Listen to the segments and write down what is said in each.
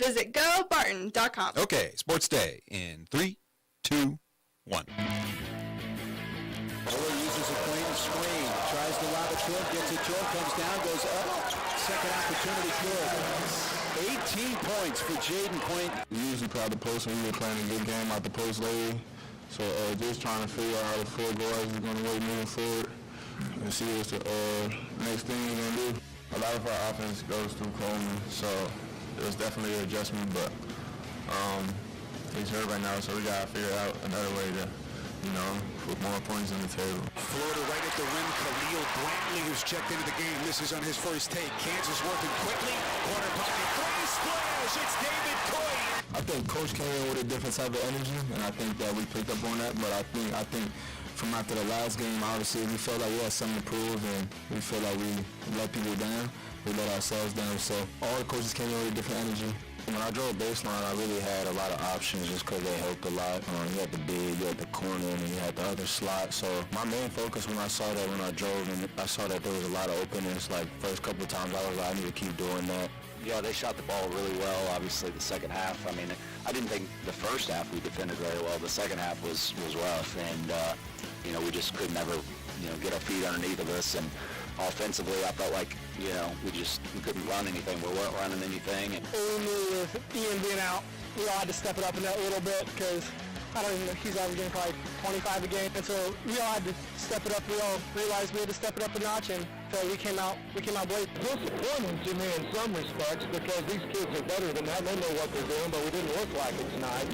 Visit GoBarton.com. Okay, Sports Day in 3, 2, 1. Bowler uses a clean screen, tries to lob it short, gets it short, comes down, goes up. Second opportunity good. 18 points for Jaden Quaint. We usually play out the post when we were playing a good game out the post lately. So just trying to figure out how the four guards is going to work moving forward and see what's the next thing we're going to do. A lot of our offense goes through Coleman, so it was definitely an adjustment, but he's hurt right now, so we got to figure out another way to, put more points on the table. Florida right at the rim. Khalil Brantley, who's checked into the game, misses on his first take. Kansas working quickly. Corner pocket. Three splash. It's David Coit. I think Coach came in with a different type of energy, and I think that we picked up on that, but I think from after the last game, obviously, we felt like we had something to prove, and we feel like we let people down. We let ourselves down, so all the coaches came in with a different energy. When I drove baseline, I really had a lot of options just because they helped a lot. You had the big, you had the corner, and you had the other slot. So my main focus when I saw that when I drove, and I saw that there was a lot of openings, like first couple of times, I was like, I need to keep doing that. Yeah, they shot the ball really well. Obviously, the second half, I mean, I didn't think the first half we defended very well. The second half was rough, and, we just could never, get our feet underneath of us. And offensively, I felt like, we couldn't run anything. We weren't running anything. We knew with Ian being out, we all had to step it up in that little bit because, I don't even know, he's averaging probably 25 a game. And so we all had to step it up. We all realized we had to step it up a notch, and so we came out blazing. Disappointing to me in some respects because these kids are better than that. They know what they're doing, but we didn't look like it tonight,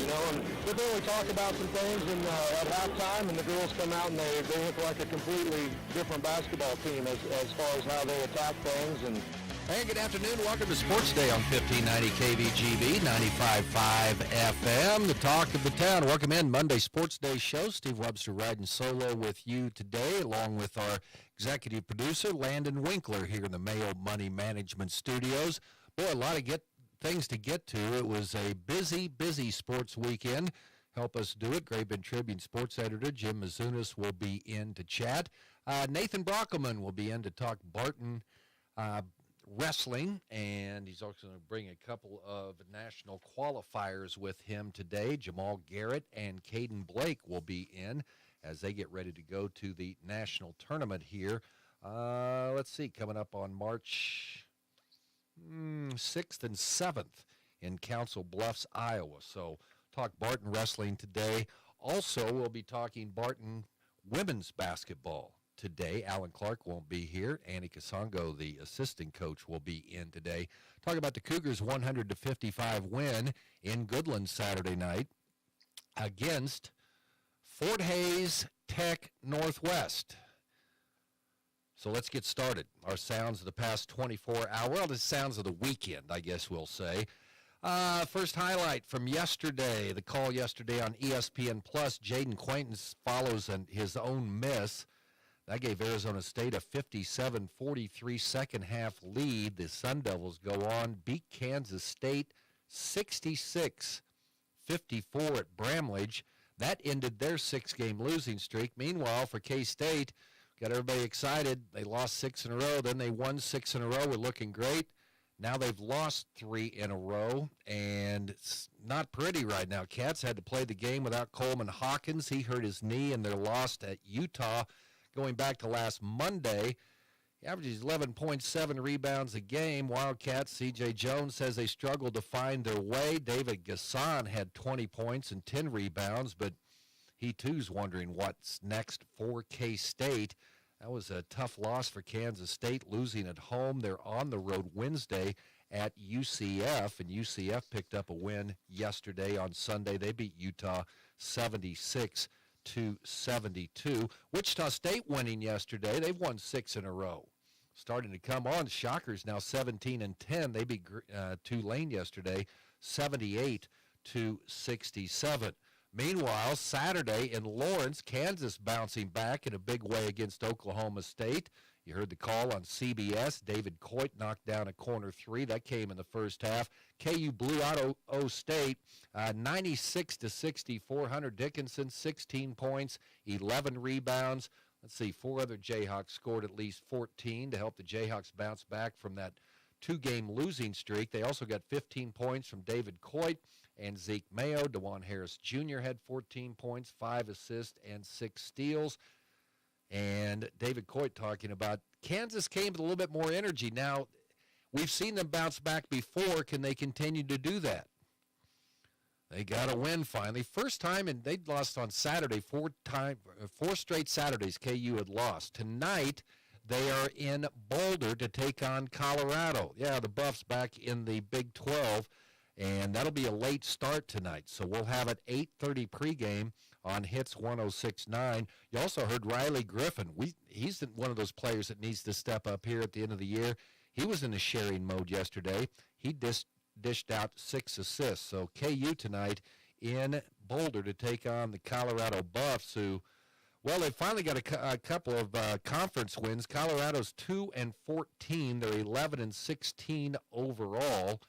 But then we talk about some things at halftime, and the girls come out and they look like a completely different basketball team as far as how they attack things. And hey, good afternoon. Welcome to Sports Day on 1590 KVGB, 95.5 FM, the talk of the town. Welcome in Monday Sports Day show. Steve Webster riding solo with you today, along with our executive producer, Landon Winkler, here in the Mayo Money Management Studios. Boy, a lot of things to get to. It was a busy sports weekend. Help us do it. Gray Bend Tribune sports editor Jim Mazunas will be in to chat. Nathan Brockelman will be in to talk Barton wrestling, and he's also going to bring a couple of national qualifiers with him today. Jamal Garrett and Caden Blake will be in as they get ready to go to the national tournament here. Let's see, coming up on March 6th and 7th in Council Bluffs, Iowa. So talk Barton wrestling today. Also, we'll be talking Barton women's basketball today. Alan Clark won't be here. Annie Kasongo, the assistant coach, will be in today. Talk about the Cougars' 100-55 win in Goodland Saturday night against Fort Hays Tech Northwest. So let's get started. Our sounds of the past 24 hours, well, the sounds of the weekend, I guess we'll say. First highlight from yesterday, the call yesterday on ESPN Plus. Jaden Quaintance follows his own miss. That gave Arizona State a 57-43 second-half lead. The Sun Devils go on, beat Kansas State 66-54 at Bramlage. That ended their six-game losing streak. Meanwhile, for K-State, got everybody excited. They lost 6 in a row. Then they won 6 in a row. We're looking great. Now they've lost 3 in a row, and it's not pretty right now. Cats had to play the game without Coleman Hawkins. He hurt his knee, and they're lost at Utah. Going back to last Monday, he averages 11.7 rebounds a game. Wildcats, C.J. Jones says they struggled to find their way. David Gasson had 20 points and 10 rebounds, but he too's wondering what's next for K-State. That was a tough loss for Kansas State, losing at home. They're on the road Wednesday at UCF, and UCF picked up a win yesterday on Sunday. They beat Utah 76-72. Wichita State winning yesterday. They've won 6 in a row. Starting to come on. Shockers now 17-10. They beat Tulane yesterday 78-67. Meanwhile, Saturday in Lawrence, Kansas bouncing back in a big way against Oklahoma State. You heard the call on CBS. David Coit knocked down a corner 3. That came in the first half. KU blew out O State 96-64. Hunter Dickinson, 16 points, 11 rebounds. Let's see, 4 other Jayhawks scored at least 14 to help the Jayhawks bounce back from that 2-game losing streak. They also got 15 points from David Coit and Zeke Mayo. DeJuan Harris Jr. had 14 points, 5 assists, and 6 steals. And David Coit talking about Kansas came with a little bit more energy. Now, we've seen them bounce back before. Can they continue to do that? They got a win finally. First time, and they'd lost on Saturday. 4 straight Saturdays KU had lost. Tonight, they are in Boulder to take on Colorado. Yeah, the Buffs back in the Big 12, and that'll be a late start tonight. So we'll have it 8:30 pregame on Hits 106.9. You also heard Riley Griffin. He's one of those players that needs to step up here at the end of the year. He was in a sharing mode yesterday. He dished out 6 assists. So KU tonight in Boulder to take on the Colorado Buffs, who, well, they finally got a couple of conference wins. Colorado's 2-14. They're 11-16 overall.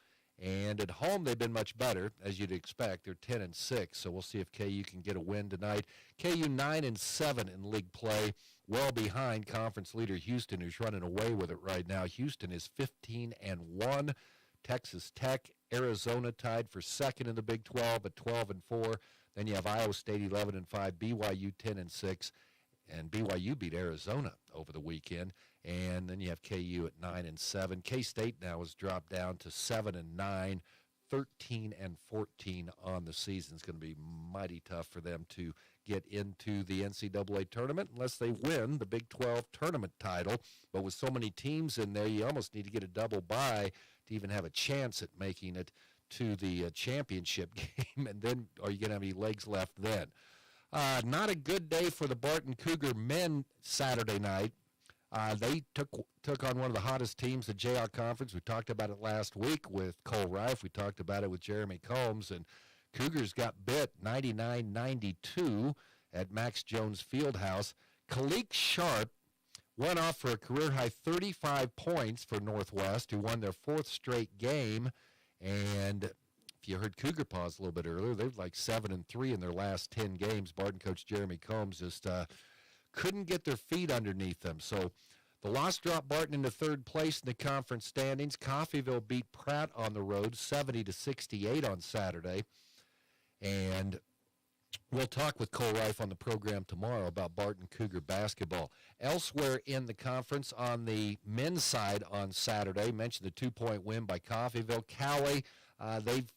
And at home, they've been much better, as you'd expect. They're 10-6, so we'll see if KU can get a win tonight. KU 9-7 in league play, well behind conference leader Houston, who's running away with it right now. Houston is 15-1. Texas Tech, Arizona tied for second in the Big 12 at 12-4. Then you have Iowa State 11-5, BYU 10-6, and BYU beat Arizona over the weekend. And then you have KU at 9-7. K-State now has dropped down to 7-9, 13-14 on the season. It's going to be mighty tough for them to get into the NCAA tournament unless they win the Big 12 tournament title. But with so many teams in there, you almost need to get a double bye to even have a chance at making it to the championship game. And then are you going to have any legs left then? Not a good day for the Barton Cougar men Saturday night. They took on one of the hottest teams at Jayhawk Conference. We talked about it last week with Cole Reif. We talked about it with Jeremy Combs. And Cougars got bit 99-92 at Max Jones Fieldhouse. Kalik Sharp went off for a career-high 35 points for Northwest, who won their 4th straight game. And if you heard Cougar Paws a little bit earlier, they're like 7-3 in their last 10 games. Barton coach Jeremy Combs just couldn't get their feet underneath them. So the loss dropped Barton into 3rd place in the conference standings. Coffeyville beat Pratt on the road 70-68 on Saturday. And we'll talk with Cole Reif on the program tomorrow about Barton Cougar basketball. Elsewhere in the conference on the men's side on Saturday, mentioned the 2-point win by Coffeyville. Cowley, they've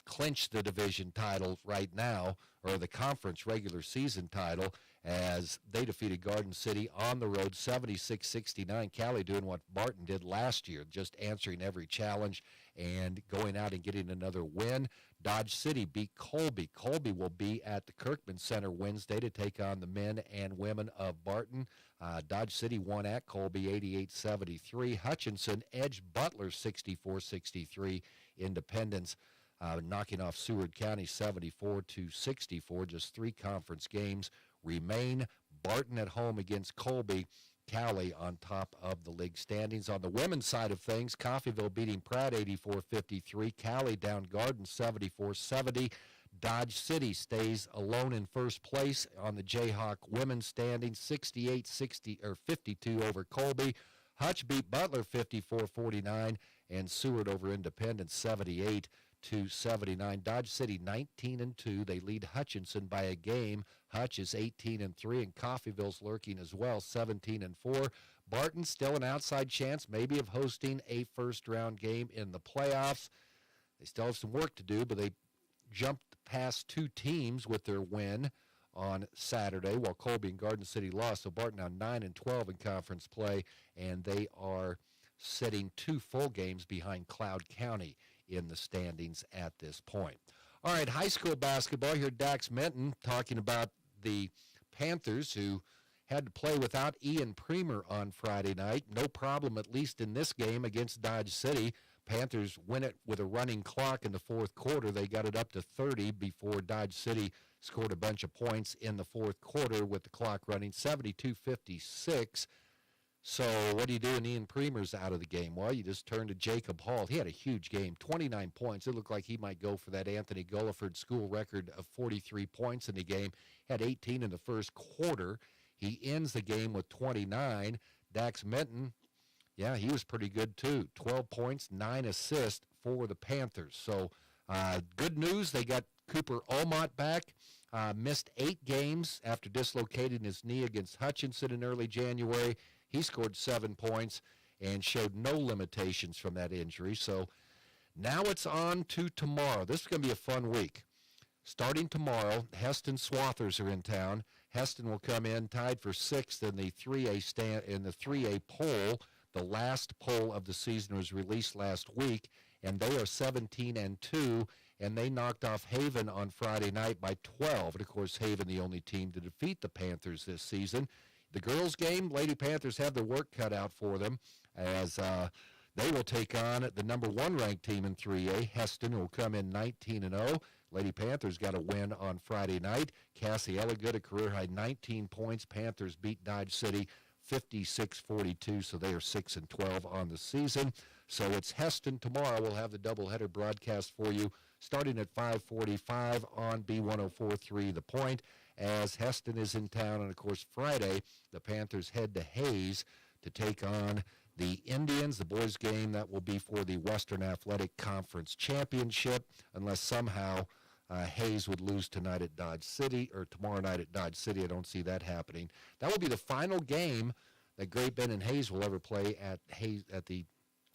clinched the division title right now, or the conference regular season title, as they defeated Garden City on the road 76-69. Cowley doing what Barton did last year, just answering every challenge and going out and getting another win. Dodge City beat Colby. Colby will be at the Kirkman Center Wednesday to take on the men and women of Barton. Dodge City won at Colby 88-73. Hutchinson edged Butler 64-63. Independence knocking off Seward County 74-64. Just 3 conference games remain. Barton at home against Colby. Cowley on top of the league standings. On the women's side of things, Coffeyville beating Pratt 84-53. Cowley down Garden 74-70. Dodge City stays alone in first place on the Jayhawk women's standings 52 over Colby. Hutch beat Butler 54-49, and Seward over Independence 78-79. Dodge City 19-2. They lead Hutchinson by a game. Hutch is 18-3, and Coffeyville's lurking as well, 17-4. Barton still an outside chance maybe of hosting a first-round game in the playoffs. They still have some work to do, but they jumped past 2 teams with their win on Saturday, while Colby and Garden City lost. So Barton now 9-12 in conference play, and they are sitting 2 full games behind Cloud County in the standings at this point. All right, high school basketball. Here Dax Minton talking about the Panthers, who had to play without Ian Premer on Friday night. No problem, at least in this game against Dodge City. Panthers win it with a running clock in the 4th quarter. They got it up to 30 before Dodge City scored a bunch of points in the 4th quarter with the clock running 72-56. So what do you do when Ian Premer's out of the game? Well, you just turn to Jacob Hall. He had a huge game, 29 points. It looked like he might go for that Anthony Gulliford school record of 43 points in the game. Had 18 in the first quarter. He ends the game with 29. Dax Minton Yeah, he was pretty good too. 12 points, 9 assists for the Panthers. So good news, they got Cooper Almont back. Missed 8 games after dislocating his knee against Hutchinson in early January. He scored 7 points and showed no limitations from that injury. So now it's on to tomorrow. This is going to be a fun week. Starting tomorrow, Heston Swathers are in town. Heston will come in tied for 6th in the 3A poll. The last poll of the season was released last week, and they are 17-2, and they knocked off Haven on Friday night by 12. And, of course, Haven the only team to defeat the Panthers this season. The girls' game, Lady Panthers have their work cut out for them as they will take on the number 1 ranked team in 3A, Heston, who will come in 19-0. Lady Panthers got a win on Friday night. Cassie Elligood, a career-high 19 points. Panthers beat Dodge City 56-42, so they are 6-12 on the season. So it's Heston tomorrow. We'll have the doubleheader broadcast for you starting at 5:45 on B104.3 The Point, as Heston is in town. And, of course, Friday, the Panthers head to Hayes to take on the Indians. The boys' game, that will be for the Western Athletic Conference Championship, unless somehow Hayes would lose tonight at Dodge City, or tomorrow night at Dodge City. I don't see that happening. That will be the final game that Great Bend and Hayes will ever play at the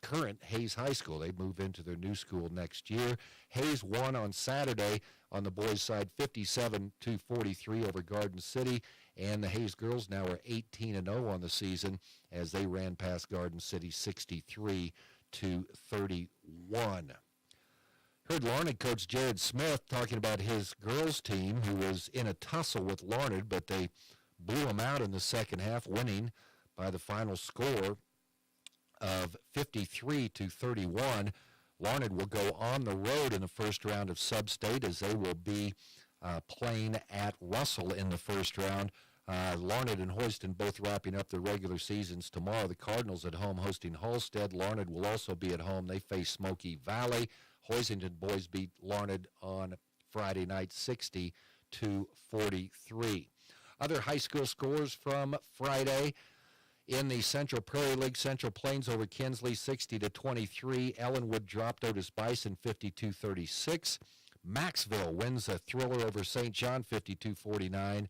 current Hayes High School. They move into their new school next year. Hayes won on Saturday on the boys' side 57-43 over Garden City, and the Hayes girls now are 18-0 on the season as they ran past Garden City 63-31. Heard Larned coach Jared Smith talking about his girls team, who was in a tussle with Larned, but they blew them out in the second half, winning by the final score of 53-31. Larned will go on the road in the first round of Sub-State, as they will be playing at Russell in the first round. Larned and Houston both wrapping up their regular seasons tomorrow. The Cardinals at home hosting Halstead. Larned will also be at home. They face Smoky Valley. Hoisington boys beat Larned on Friday night 60-43. Other high school scores from Friday. In the Central Prairie League, Central Plains over Kinsley 60-23. Ellenwood dropped Otis Bison 52-36. Maxville wins a thriller over St. John 52-49.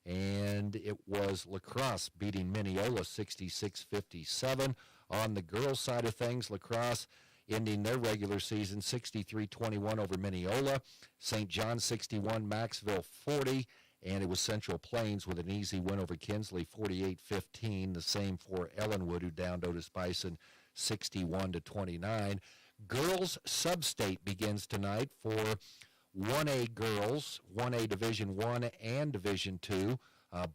And it was La Crosse beating Mineola 66-57. On the girls' side of things, La Crosse ending their regular season 63-21 over Mineola. St. John 61, Maxville 40. And it was Central Plains with an easy win over Kinsley, 48-15. The same for Ellenwood, who downed Otis Bison 61-29. Girls Sub-State begins tonight for 1A girls, 1A Division I and Division II.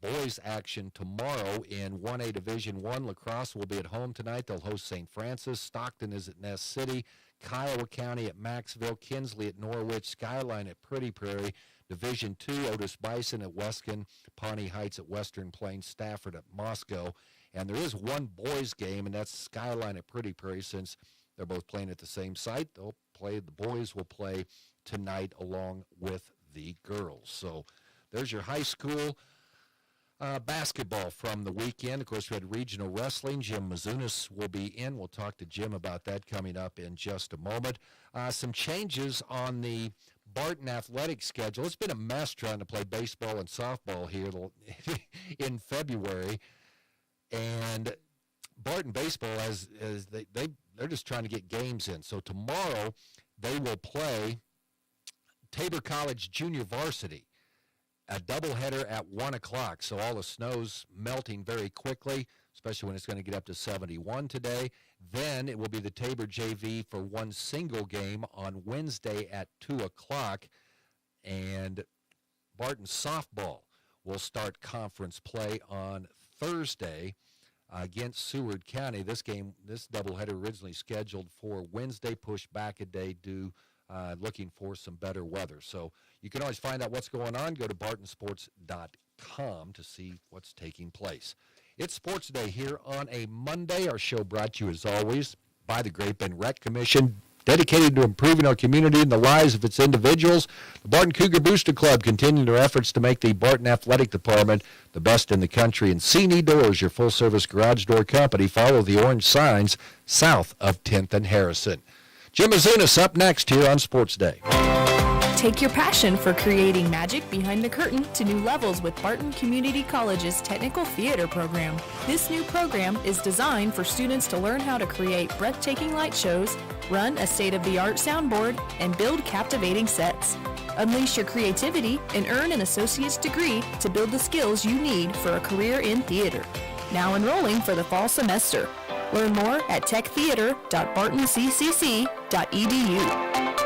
Boys action tomorrow in 1A Division I. La Crosse will be at home tonight. They'll host St. Francis. Stockton is at Ness City. Kiowa County at Maxville. Kinsley at Norwich. Skyline at Pretty Prairie. Division II, Otis Bison at Weston. Pawnee Heights at Western Plains. Stafford at Moscow. And there is one boys game, and that's Skyline at Pretty Prairie. Since they're both playing at the same site, the boys will play tonight along with the girls. So there's your high school basketball from the weekend. Of course, we had regional wrestling. Jim Mazunas will be in. We'll talk to Jim about that coming up in just a moment. Some changes on the Barton athletic schedule. It's been a mess trying to play baseball and softball here in February. And Barton baseball, they're just trying to get games in. So tomorrow they will play Tabor College Junior Varsity, a doubleheader at 1 o'clock. So all the snow's melting very quickly, especially when it's going to get up to 71 today. Then it will be the Tabor JV for one single game on Wednesday at 2 o'clock. And Barton softball will start conference play on Thursday against Seward County. This doubleheader originally scheduled for Wednesday, pushed back a day due looking for some better weather. So you can always find out what's going on. Go to bartonsports.com to see what's taking place. It's Sports Day here on a Monday. Our show brought to you, as always, by the Great Bend Rec Commission. Dedicated to improving our community and the lives of its individuals, the Barton Cougar Booster Club continuing their efforts to make the Barton Athletic Department the best in the country. And C&E Doors, your full-service garage door company. Follow the orange signs south of 10th and Harrison. Jim Azunas up next here on Sports Day. Take your passion for creating magic behind the curtain to new levels with Barton Community College's Technical Theater program. This new program is designed for students to learn how to create breathtaking light shows, run a state-of-the-art soundboard, and build captivating sets. Unleash your creativity and earn an associate's degree to build the skills you need for a career in theater. Now enrolling for the fall semester. Learn more at techtheater.bartonccc.edu.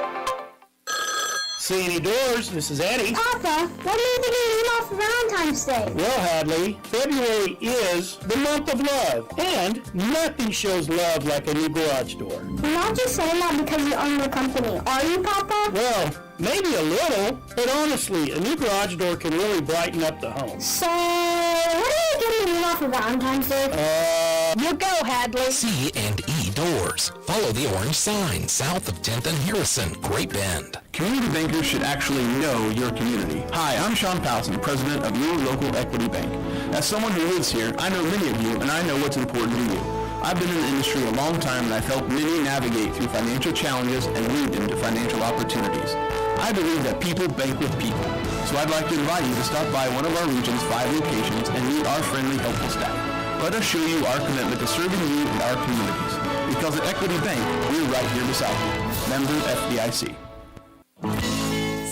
C&E Doors, this is Eddie. Papa, what are you getting off for Valentine's Day? Well, Hadley, February is the month of love, and nothing shows love like a new garage door. You're not just saying that because you own the company, are you, Papa? Well, maybe a little, but honestly, a new garage door can really brighten up the home. So, what are you getting me off for Valentine's Day? You go, Hadley. C&E Doors. Follow the orange sign south of 10th and Harrison, Great Bend. Community bankers should actually know your community. Hi, I'm Sean Powson, president of your local Equity Bank. As someone who lives here, I know many of you, and I know what's important to you. I've been in the industry a long time, and I've helped many navigate through financial challenges and lead them to financial opportunities. I believe that people bank with people, so I'd like to invite you to stop by one of our region's 5 locations and meet our friendly, helpful staff. Let us show you our commitment to serving you and our communities. Because at Equity Bank, we're right here beside you. Member FDIC.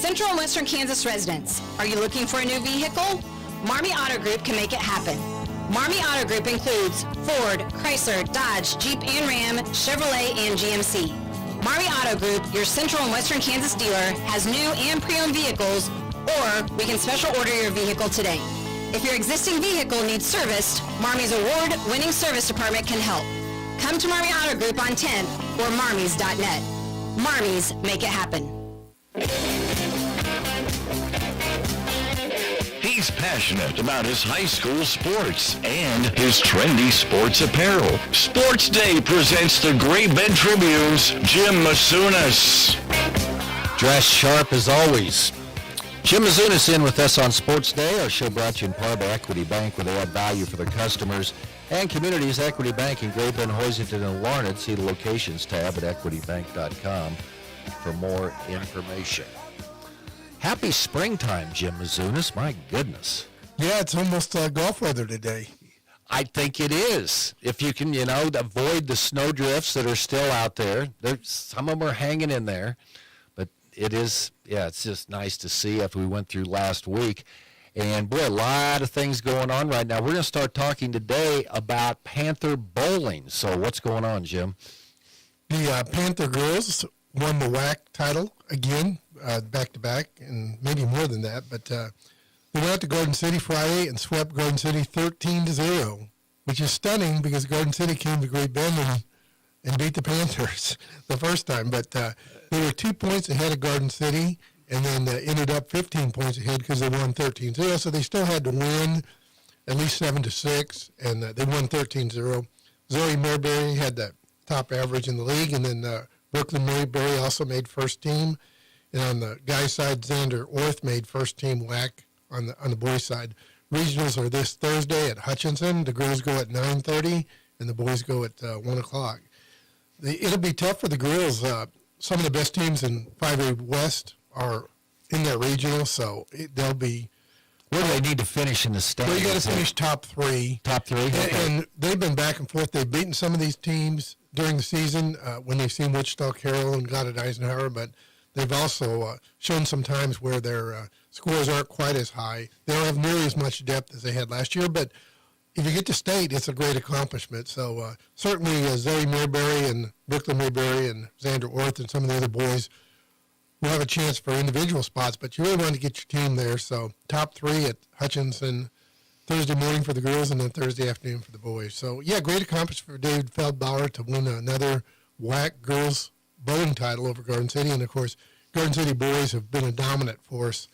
Central and Western Kansas residents, are you looking for a new vehicle? Marmy Auto Group can make it happen. Marmy Auto Group includes Ford, Chrysler, Dodge, Jeep and Ram, Chevrolet, and GMC. Marmy Auto Group, your Central and Western Kansas dealer, has new and pre-owned vehicles, or we can special order your vehicle today. If your existing vehicle needs serviced, Marmy's award-winning service department can help. Come to Marmy Auto Group on 10th or marmys.net. Marmys, make it happen. He's passionate about his high school sports and his trendy sports apparel. Sports Day presents the Great Bend Tribune's Jim Masunas. Dress sharp as always. Jim Azunas in with us on Sports Day. Our show brought to you in part by Equity Bank, where they add value for their customers and communities. Equity Bank in Great Bend, Hoisington, and Larned. See the locations tab at equitybank.com for more information. Happy springtime, Jim Azunas. My goodness. Yeah, it's almost golf weather today. I think it is. If you can, avoid the snow drifts that are still out there. Some of them are hanging in there. But it is, it's just nice to see after we went through last week. And, boy, a lot of things going on right now. We're going to start talking today about Panther bowling. So what's going on, Jim? The Panther girls won the WAC title again, back-to-back, and maybe more than that. But they went out to Garden City Friday and swept Garden City 13-0, which is stunning because Garden City came to Great Bend and beat the Panthers the first time. But they were 2 points ahead of Garden City and then ended up 15 points ahead because they won 13-0. So they still had to win at least 7-6, and they won 13-0. Zoe Mayberry had the top average in the league, and then Brooklyn Mayberry also made first team. And on the guys' side, Xander Orth made first team WAC on the boys' side. Regionals are this Thursday at Hutchinson. The girls go at 9:30, and the boys go at 1 o'clock. It'll be tough for the girls. Some of the best teams in 5A West are in that regional, so they'll be. Where do they need to finish in the standings? They got to finish top three. Top three? Okay. And they've been back and forth. They've beaten some of these teams during the season when they've seen Wichita Carroll and Goddard Eisenhower, but they've also shown some times where their scores aren't quite as high. They don't have nearly as much depth as they had last year, but if you get to state, it's a great accomplishment. So certainly Zoe Mayberry and Brooklyn Mayberry and Xander Orth and some of the other boys will have a chance for individual spots, but you really want to get your team there. So top three at Hutchinson Thursday morning for the girls and then Thursday afternoon for the boys. So, yeah, great accomplishment for David Feldbauer to win another WAC girls bowling title over Garden City. And, of course, Garden City boys have been a dominant force.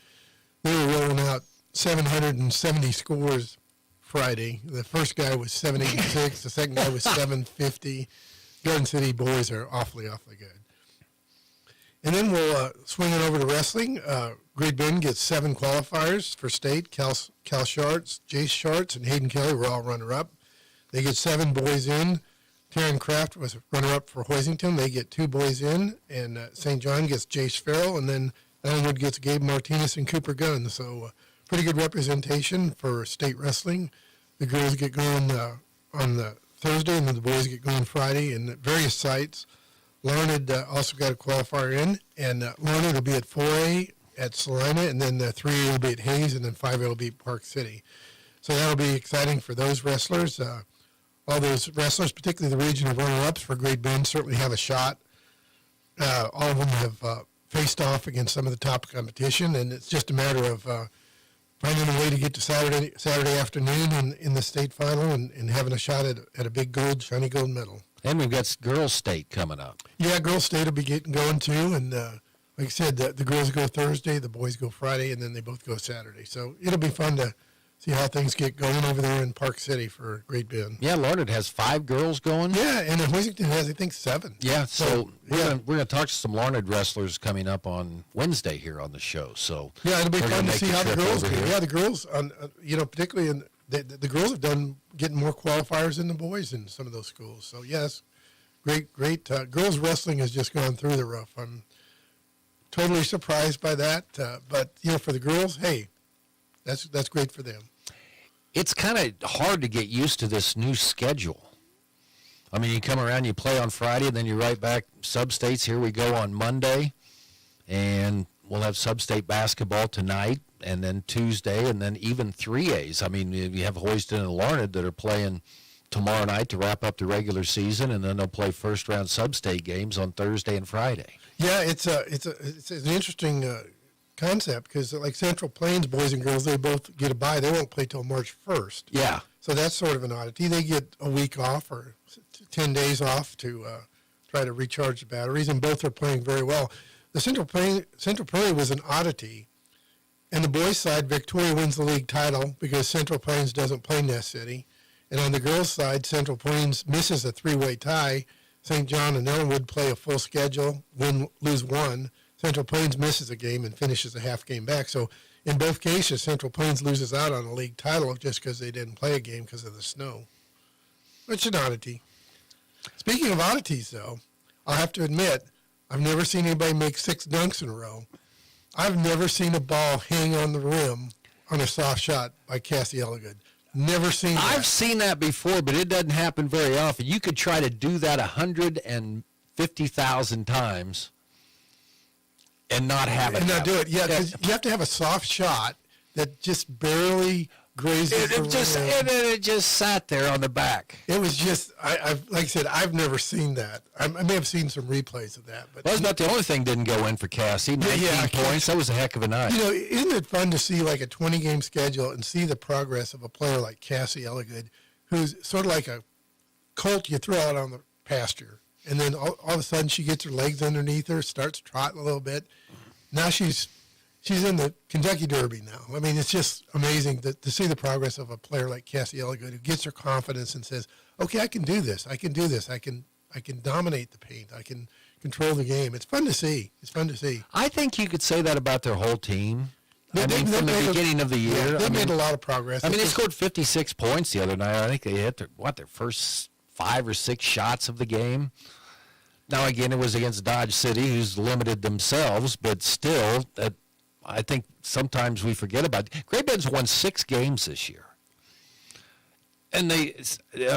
They were rolling out 770 scores Friday. The first guy was 786. The second guy was 750. Garden City boys are awfully, awfully good. And then we'll swing it over to wrestling. Great Bend gets 7 qualifiers for state. Cal Sharts, Jace Sharts, and Hayden Kelly were all runner-up. They get 7 boys in. Taryn Kraft was runner-up for Hoisington. They get 2 boys in. And St. John gets Jace Farrell. And then Ellenwood gets Gabe Martinez and Cooper Gunn. So pretty good representation for state wrestling. The girls get going on the Thursday, and then the boys get going Friday in various sites. Larned also got a qualifier in, and Larned will be at 4A at Salina, and then 3A will be at Hayes, and then 5A will be at Park City. So that'll be exciting for those wrestlers. All those wrestlers, particularly the regional runner-ups for Great Bend, certainly have a shot. All of them have faced off against some of the top competition, and it's just a matter of finding a way to get to Saturday afternoon in the state final and having a shot at a big shiny gold medal. And we've got girls' state coming up. Yeah, girls' state will be getting going too. And like I said, the girls go Thursday, the boys go Friday, and then they both go Saturday. So it'll be fun to see how things get going over there in Park City for Great Bend. Yeah, Larned has 5 girls going. Yeah, and Hoisington has, I think, 7. Yeah, so we're gonna talk to some Larned wrestlers coming up on Wednesday here on the show. So yeah, it'll be fun to see how the girls do. Yeah, the girls, particularly in the girls have done getting more qualifiers than the boys in some of those schools. So yes, great. Girls wrestling has just gone through the roof. I'm totally surprised by that. But for the girls, hey, that's great for them. It's kind of hard to get used to this new schedule. I mean, you come around, you play on Friday, and then you're right back sub-states. Here we go on Monday, and we'll have sub-state basketball tonight, and then Tuesday, and then even 3As. I mean, you have Hoiston and Larned that are playing tomorrow night to wrap up the regular season, and then they'll play first-round sub-state games on Thursday and Friday. Yeah, it's an interesting concept because like Central Plains boys and girls, they both get a bye. They won't play till March 1st. Yeah. So that's sort of an oddity. They get a week off or 10 days off to try to recharge the batteries, and both are playing very well. The Central Prairie was an oddity. And the boys' side, Victoria wins the league title because Central Plains doesn't play Ness City. And on the girls' side, Central Plains misses a 3-way tie. St. John and Ellenwood play a full schedule, lose 1. Central Plains misses a game and finishes a half game back. So in both cases, Central Plains loses out on a league title just because they didn't play a game because of the snow. It's an oddity. Speaking of oddities, though, I'll have to admit, I've never seen anybody make 6 dunks in a row. I've never seen a ball hang on the rim on a soft shot by Cassie Elligood. Never seen that. I've seen that before, but it doesn't happen very often. You could try to do that 150,000 times and not have it. And not do it. Yeah, because you have to have a soft shot that just barely grazes the rim. And then it just sat there on the back. It was just, like I said, I've never seen that. I may have seen some replays of that. But that's not the only thing didn't go in for Cassie. 19 points. That was a heck of a night. Isn't it fun to see like a 20-game schedule and see the progress of a player like Cassie Elligood, who's sort of like a colt you throw out on the pasture. And then all of a sudden she gets her legs underneath her, starts trotting a little bit. Now she's in the Kentucky Derby now. I mean, it's just amazing to see the progress of a player like Cassie Elligood who gets her confidence and says, okay, I can do this. I can do this. I can dominate the paint. I can control the game. It's fun to see. I think you could say that about their whole team. From the beginning of the year. They made a lot of progress. I mean, they scored 56 points the other night. I think they hit their first 5 or 6 shots of the game. Now, again, it was against Dodge City, who's limited themselves, but still, I think sometimes we forget about it. Great Bend's won 6 games this year. And I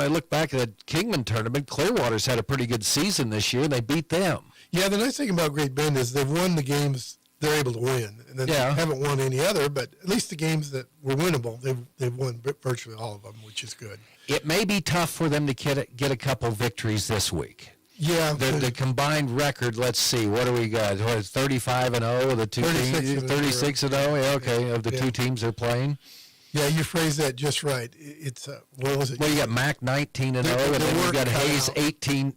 look back at that Kingman tournament, Clearwater's had a pretty good season this year, and they beat them. Yeah, the nice thing about Great Bend is they've won the games they're able to win. And then they haven't won any other, but at least the games that were winnable, they've won virtually all of them, which is good. It may be tough for them to get a couple victories this week. Yeah. The combined record, let's see, what do we got? 35-0 of the two teams? 36-0, yeah, okay, of the two teams they're playing. Yeah, you phrased that just right. It's, what was it? Well, you got Mac 19-0, and then you got Hayes 18.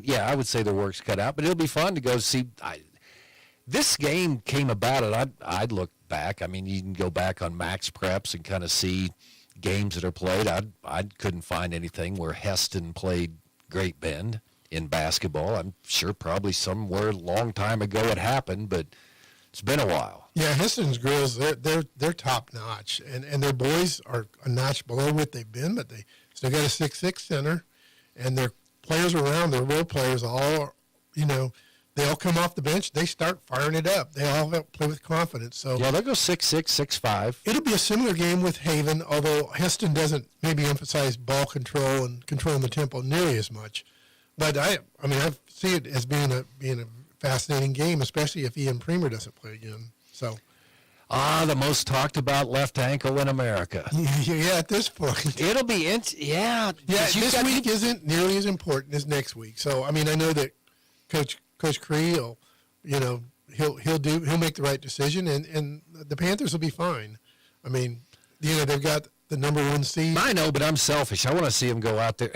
Yeah, I would say the work's cut out, but it'll be fun to go see. This game came about, and I'd look back. I mean, you can go back on Max Preps and kind of see games that are played. I couldn't find anything where Heston played Great Bend. in basketball. I'm sure probably somewhere a long time ago it happened, but it's been a while. Yeah, Histon's girls, they're top notch, and their boys are a notch below what they've been, but they still got a 6'6" center, and their players around, their role players, all they all come off the bench, they start firing it up. They all play with confidence. So yeah, they'll go 6'6", 6'5". It'll be a similar game with Haven, although Histon doesn't maybe emphasize ball control and controlling the tempo nearly as much. But I see it as being a fascinating game, especially if Ian Premer doesn't play again. So, the most talked about left ankle in America. Yeah, at this point, it'll be yeah. This week isn't nearly as important as next week. So, I know that Coach Cree will, he'll make the right decision, and the Panthers will be fine. They've got the number 1 seed. I know, but I'm selfish. I want to see them go out there.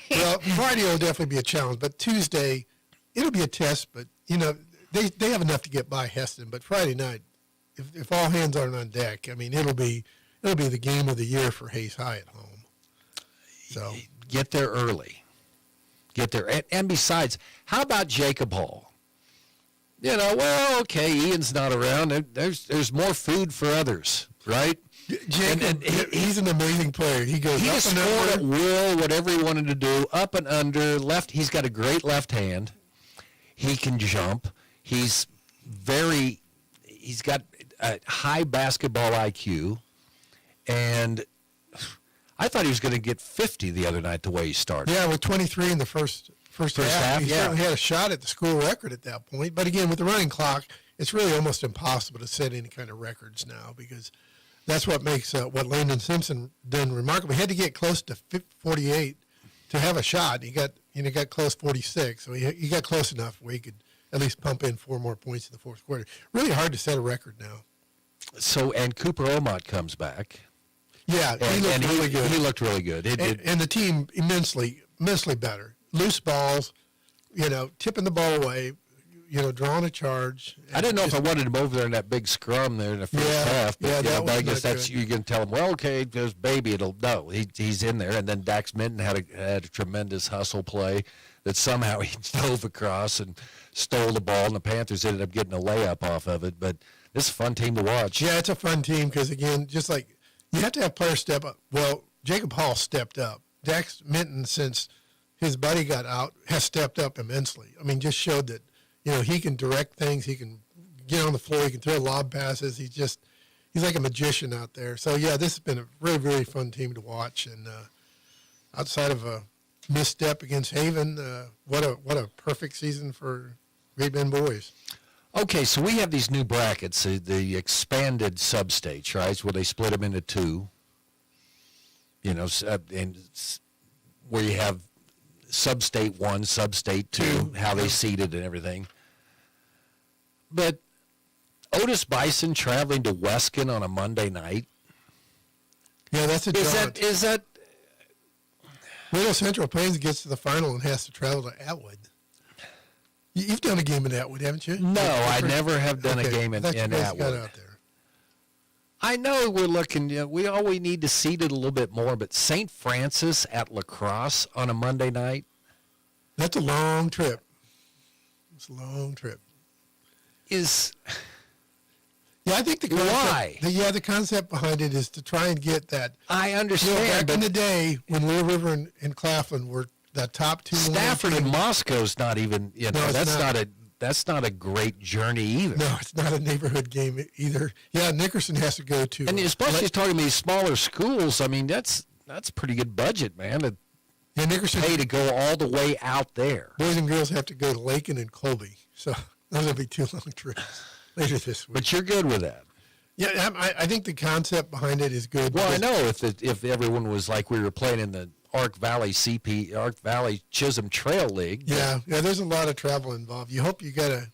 Well, Friday will definitely be a challenge, but Tuesday it'll be a test. But they have enough to get by Heston. But Friday night, if all hands aren't on deck, it'll be the game of the year for Hayes High at home. So get there early. Get there, and besides, how about Jacob Hall? Okay, Ian's not around. There's more food for others, right? Jacob, he's an amazing player. He goes. He up just and scored at under. will, whatever he wanted to do, up and under, left. He's got a great left hand. He can jump. He's got a high basketball IQ, and I thought he was going to get 50 the other night the way he started. Yeah, with 23 in the first half. He certainly had a shot at the school record at that point. But again, with the running clock, it's really almost impossible to set any kind of records now, because that's what makes what Landon Simpson done remarkable. He had to get close to 48 to have a shot. He got close 46, so he got close enough where he could at least pump in 4 more points in the fourth quarter. Really hard to set a record now. So, and Cooper Omott comes back. Yeah, he looked really good. He looked really good. And the team immensely better. Loose balls, tipping the ball away, drawing a charge. I didn't know if I wanted him over there in that big scrum there in the first half. But, but I guess that's you can tell him. Well, okay, there's baby. He's in there. And then Dax Minton had a tremendous hustle play that somehow he dove across and stole the ball, and the Panthers ended up getting a layup off of it. But this is a fun team to watch. Yeah, it's a fun team because, again, just like you have to have players step up. Well, Jacob Hall stepped up. Dax Minton, since his buddy got out, has stepped up immensely. Just showed that, he can direct things. He can get on the floor. He can throw lob passes. He's like a magician out there. So, yeah, this has been a really, really fun team to watch. And outside of a misstep against Haven, what a perfect season for Great Bend boys. Okay, so we have these new brackets, the expanded sub-states, right, where they split them into 2, and where you have sub-state 1, sub-state 2, how they seeded and everything. But Otis Bison traveling to Weskin on a Monday night. Yeah, that's a jaunt. Is that Riddle Central Plains gets to the final and has to travel to Atwood. You've done a game in Atwood, haven't you? No, I never have done a game in Atwood. Out there. I know we're looking. We need to seed it a little bit more, but St. Francis at La Crosse on a Monday night. That's a long trip. It's a long trip. I think the concept, the concept behind it is to try and get that. I understand. Back in the day when Little River and Claflin were the top 2. Stafford and Moscow's not even. That's not a great journey either. No, it's not a neighborhood game either. Yeah, Nickerson has to go to. And especially talking about these smaller schools. That's pretty good budget, man. Nickerson pay to go all the way out there. Boys and girls have to go to Lakin and Colby, so those will be 2 long trips later this week. But you're good with that. Yeah, I think the concept behind it is good. Well, I know if everyone was like we were playing in the Ark Valley Chisholm Trail League. Yeah, there's a lot of travel involved. You hope you got a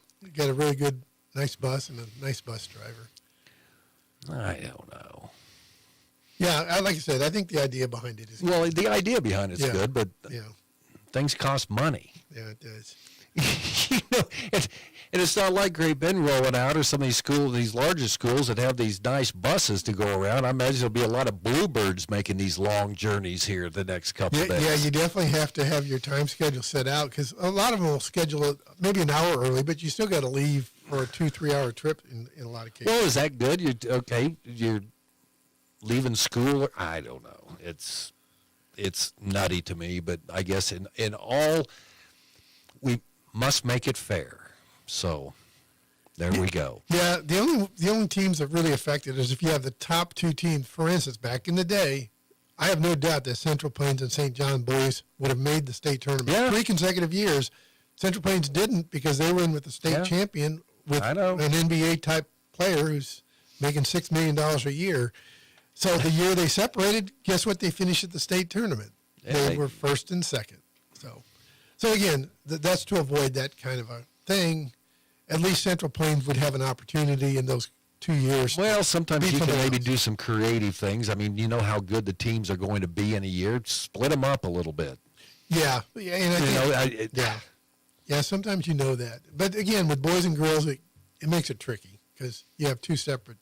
really good, nice bus and a nice bus driver. I don't know. Yeah, like I said, I think the idea behind it is well, the idea behind it's good, but things cost money. Yeah, it does. And it's not like Great Bend rolling out or some of these schools, these larger schools that have these nice buses to go around. I imagine there'll be a lot of bluebirds making these long journeys here the next couple of days. Yeah, you definitely have to have your time schedule set out because a lot of them will schedule it maybe an hour early, but you still got to leave for a 2-3 hour trip in a lot of cases. Well, is that good? You're leaving school. I don't know. It's nutty to me, but I guess in all, we must make it fair. So there we go. Yeah, the only teams that really affected is if you have the top two teams. For instance, back in the day, I have no doubt that Central Plains and St. John boys would have made the state tournament. Yeah. 3 consecutive years. Central Plains didn't because they were in with the state champion with an NBA-type player who's making $6 million a year. So the year they separated, guess what? They finished at the state tournament. Yeah, they were first and second. So again, that's to avoid that kind of a thing. At least Central Plains would have an opportunity in those 2 years. Well, sometimes you can maybe do some creative things. I mean, you know how good the teams are going to be in a year. Split them up a little bit. Yeah, and yeah. Sometimes you know that, but again, with boys and girls, it makes it tricky because you have 2 separate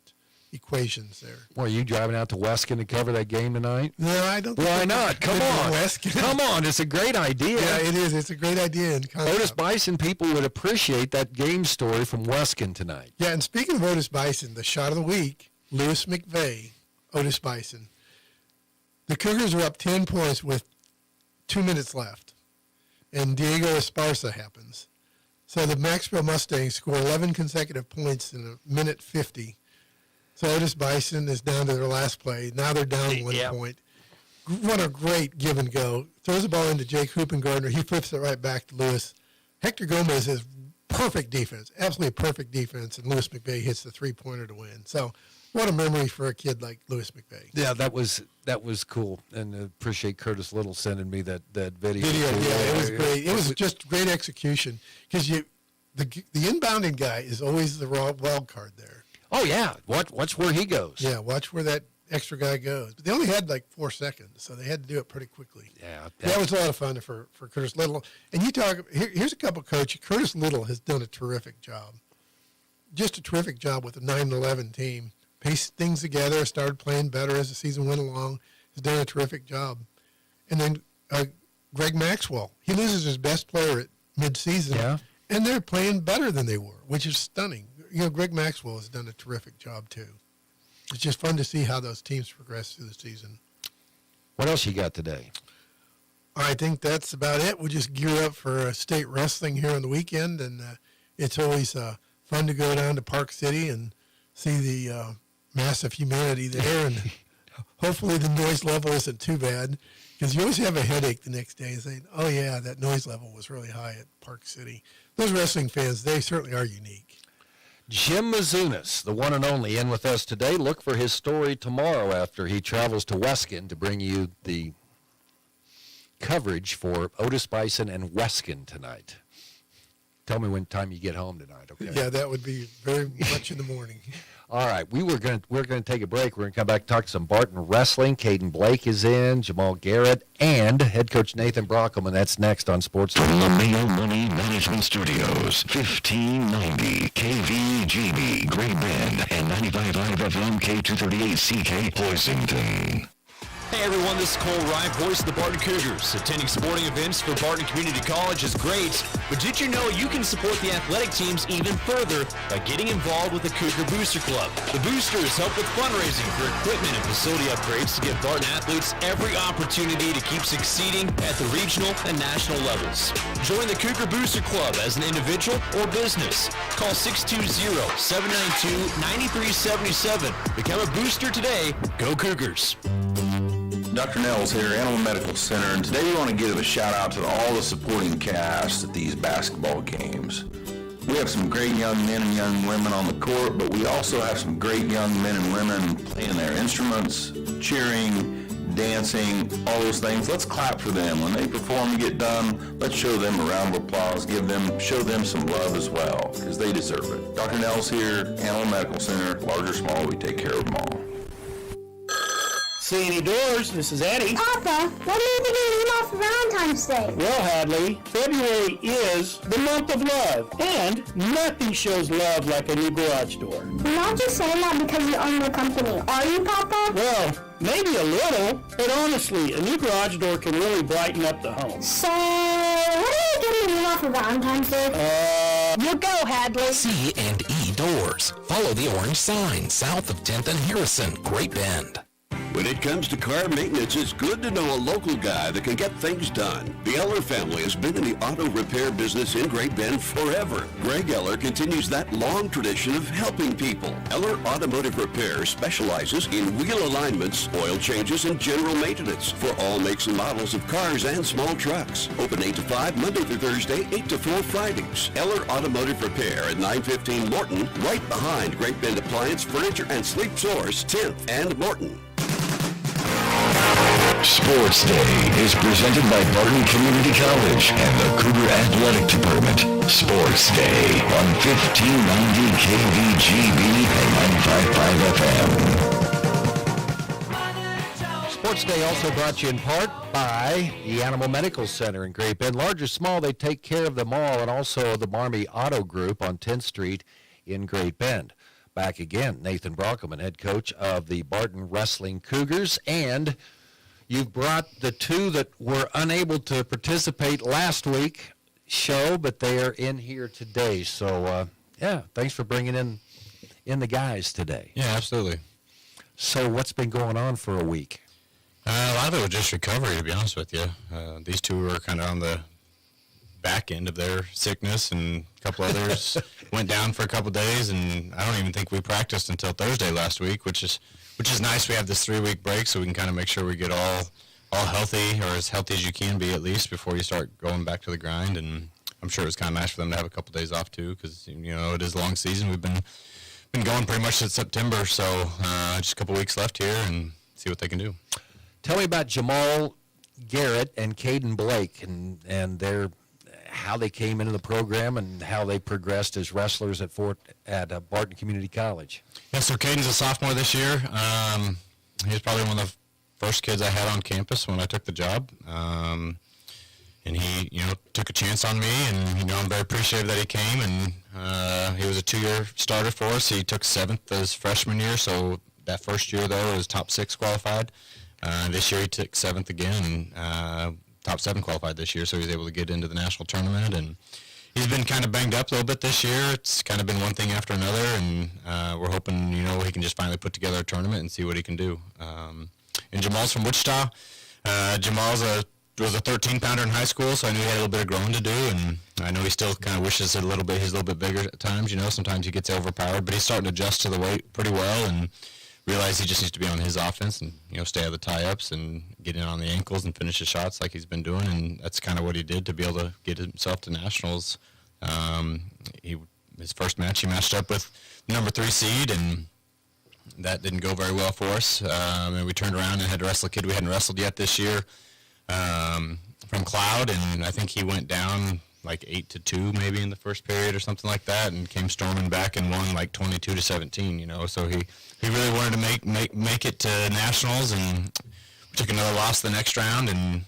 equations there. Well, are you driving out to Weskin to cover that game tonight? No, I don't. Why not? Come on. Come on. It's a great idea. Yeah, it is. It's a great idea. Otis Bison people would appreciate that game story from Weskin tonight. Yeah, and speaking of Otis Bison, the shot of the week, Lewis McVeigh, Otis Bison. The Cougars are up 10 points with 2 minutes left, and Diego Esparza happens. So the Maxwell Mustangs score 11 consecutive points in a minute 50. So Otis Bison is down to their last play. Now they're down 1 point. What a great give and go. Throws the ball into Jake Hoopengardner. He flips it right back to Lewis. Hector Gomez has perfect defense, absolutely perfect defense, and Lewis McVeigh hits the 3-pointer to win. So what a memory for a kid like Lewis McVeigh. Yeah, that was cool, and I appreciate Curtis Little sending me that video. Yeah, it was great. It was just great execution because the inbounding guy is always the raw wild card there. Oh, yeah. Watch where he goes. Yeah, watch where that extra guy goes. But they only had like 4 seconds, so they had to do it pretty quickly. Yeah. That was a lot of fun for Curtis Little. And you talk, here's a couple coaches. Curtis Little has done a terrific job. Just a terrific job with the 9-11 team. Pieced things together, started playing better as the season went along. Has done a terrific job. And then Greg Maxwell. He loses his best player at midseason. Yeah. And they're playing better than they were, which is stunning. Greg Maxwell has done a terrific job, too. It's just fun to see how those teams progress through the season. What else you got today? I think that's about it. We'll just gear up for state wrestling here on the weekend, and it's always fun to go down to Park City and see the mass of humanity there, and hopefully the noise level isn't too bad, because you always have a headache the next day saying, oh, yeah, that noise level was really high at Park City. Those wrestling fans, they certainly are unique. Jim Mazunas, the one and only, in with us today. Look for his story tomorrow after he travels to Weskin to bring you the coverage for Otis Bison and Weskin tonight. Tell me when time you get home tonight, okay? Yeah, that would be very much in the morning. All right, we're going to take a break. We're going to come back and talk some Barton wrestling. Caden Blake is in, Jamal Garrett, and head coach Nathan Brockelman. That's next on Sports. From the Mayo Money Management Studios, 1590 KVGB, Great Bend, and 95.5 FM K238CK, Pleasanton. Hey everyone, this is Cole Ryan, voice of the Barton Cougars. Attending sporting events for Barton Community College is great, but did you know you can support the athletic teams even further by getting involved with the Cougar Booster Club? The Boosters help with fundraising for equipment and facility upgrades to give Barton athletes every opportunity to keep succeeding at the regional and national levels. Join the Cougar Booster Club as an individual or business. Call 620-792-9377. Become a booster today. Go Cougars. Dr. Nels here, Animal Medical Center, and today we want to give a shout out to all the supporting cast at these basketball games. We have some great young men and young women on the court, but we also have some great young men and women playing their instruments, cheering, dancing, all those things. Let's clap for them. When they perform and get done, let's show them a round of applause, show them some love as well, because they deserve it. Dr. Nels here, Animal Medical Center, large or small, we take care of them all. C&E Doors, this is Eddie. Papa, what are you thinking off for Valentine's Day? Well, Hadley, February is the month of love, and nothing shows love like a new garage door. You're not just saying that because you own the company, are you, Papa? Well, maybe a little, but honestly, a new garage door can really brighten up the home. So, what are you getting me off for Valentine's Day? You go, Hadley. C&E Doors. Follow the orange sign south of 10th and Harrison, Great Bend. When it comes to car maintenance, it's good to know a local guy that can get things done. The Eller family has been in the auto repair business in Great Bend forever. Greg Eller continues that long tradition of helping people. Eller Automotive Repair specializes in wheel alignments, oil changes, and general maintenance for all makes and models of cars and small trucks. Open 8 to 5 Monday through Thursday, 8 to 4 Fridays. Eller Automotive Repair at 915 Morton, right behind Great Bend Appliance, Furniture, and Sleep Source, 10th and Morton. Sports Day is presented by Barton Community College and the Cougar Athletic Department. Sports Day on 1590 KVGB and 95.5 FM. Sports Day also brought to you in part by the Animal Medical Center in Great Bend. Large or small, they take care of them all, and also the Marmy Auto Group on 10th Street in Great Bend. Back again, Nathan Brockelman, head coach of the Barton Wrestling Cougars, and you've brought the two that were unable to participate last week show, but they are in here today. So, thanks for bringing in the guys today. Yeah, absolutely. So what's been going on for a week? A lot of it was just recovery, to be honest with you. These two were kind of on the back end of their sickness, and a couple others went down for a couple days, and I don't even think we practiced until Thursday last week, which is nice. We have this 3-week break, so we can kind of make sure we get all healthy, or as healthy as you can be at least, before you start going back to the grind. And I'm sure it was kind of nice for them to have a couple days off too, because it is a long season. We've been going pretty much since September, so just a couple weeks left here and see what they can do. Tell me about Jamal Garrett and Caden Blake and their how they came into the program and how they progressed as wrestlers at Barton Community College. Yeah, so Caden's a sophomore this year. He was probably one of the first kids I had on campus when I took the job. And he, took a chance on me, and, I'm very appreciative that he came. And he was a 2-year starter for us. He took 7th as freshman year, so that first year, though, was top 6 qualified. This year he took 7th again, and top 7 qualified this year, so he was able to get into the national tournament. And he's been kind of banged up a little bit this year. It's kind of been one thing after another, and we're hoping, he can just finally put together a tournament and see what he can do. And Jamal's from Wichita. Jamal's was a 13-pounder in high school, so I knew he had a little bit of growing to do, and I know he still kind of wishes he's a little bit bigger at times. Sometimes he gets overpowered, but he's starting to adjust to the weight pretty well, and realize he just needs to be on his offense and stay out of the tie-ups and get in on the ankles and finish his shots like he's been doing, and that's kind of what he did to be able to get himself to nationals. His first match he matched up with the number 3 seed, and that didn't go very well for us. And we turned around and had to wrestle a kid we hadn't wrestled yet this year from Cloud, and I think he went down like 8-2 maybe in the first period or something like that, and came storming back and won like 22-17. So he really wanted to make it to nationals, and we took another loss the next round and